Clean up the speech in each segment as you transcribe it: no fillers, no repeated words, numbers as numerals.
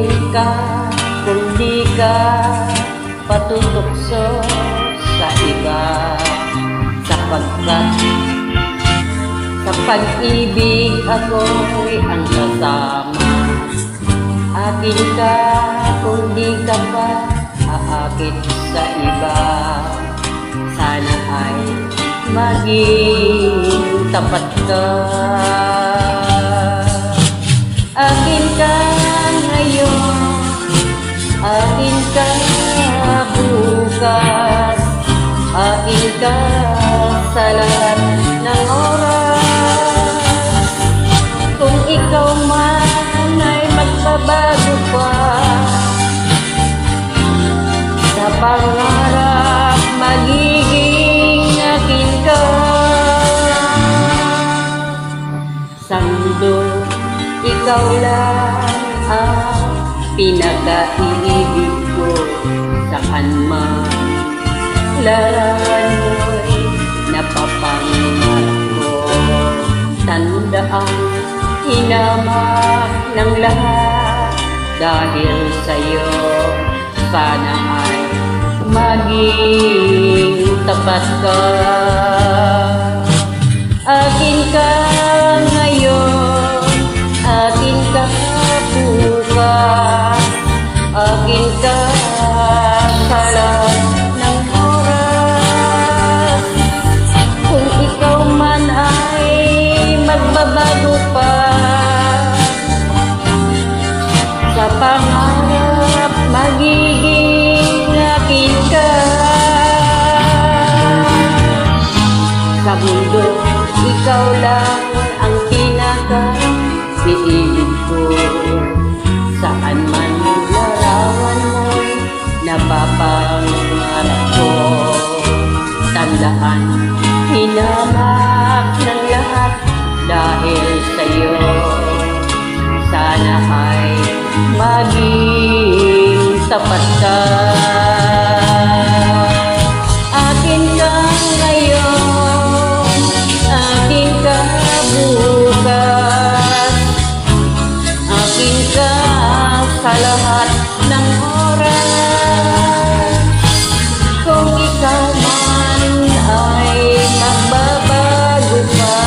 Akin ka kung di ka patutokso sa iba, sapagkat sa pag-ibig ako'y ang kasama. Akin ka kung di ka pa aakit sa iba, sana ay maging tapat ka. Akin ka ngayon, akin ka bukas, akin ka sa lahat ng oras. Kung ikaw man ay magbabago pa, sa pangarap magiging akin ka. Sa mundo, ikaw lang ang pinaka-ibig ko. Saan man laran mo'y napapangarap ko. Tandaan, hinamak ng lahat dahil sa'yo. Sana ay maging tapat ka. Akin ka ngayon, akin ka bukas, akin ka sa lahat ng oras. Kung ikaw man ay magbabago pa, sa pangarap magiging akin ka. Sa mundo, ikaw lang ang pinaka-iibig ko. Saan man larawan mo'y napapangarap ko. Tandaan, hinamak ng lahat dahil sa'yo. Sana ay maging tapat ka. Akin ka ngayon, akin ka bukas, akin ka sa lahat ng oras. Kung ikaw man ay magbabago pa,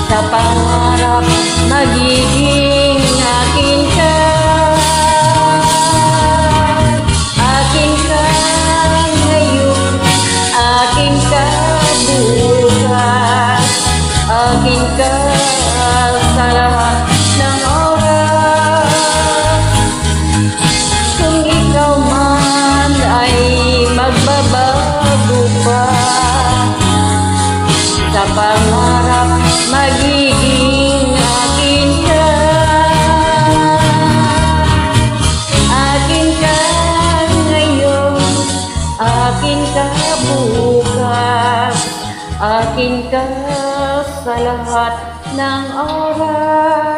sa pangarap magiging akin ka. Akin ka ngayon, akin ka bukas, akin ka sa lahat ng oras. Kung ikaw man ay magbabago pa, sa pangarap magiging akin ka. Akin ka ngayon, akin ka bukas, akin ka sa lahat ng oras.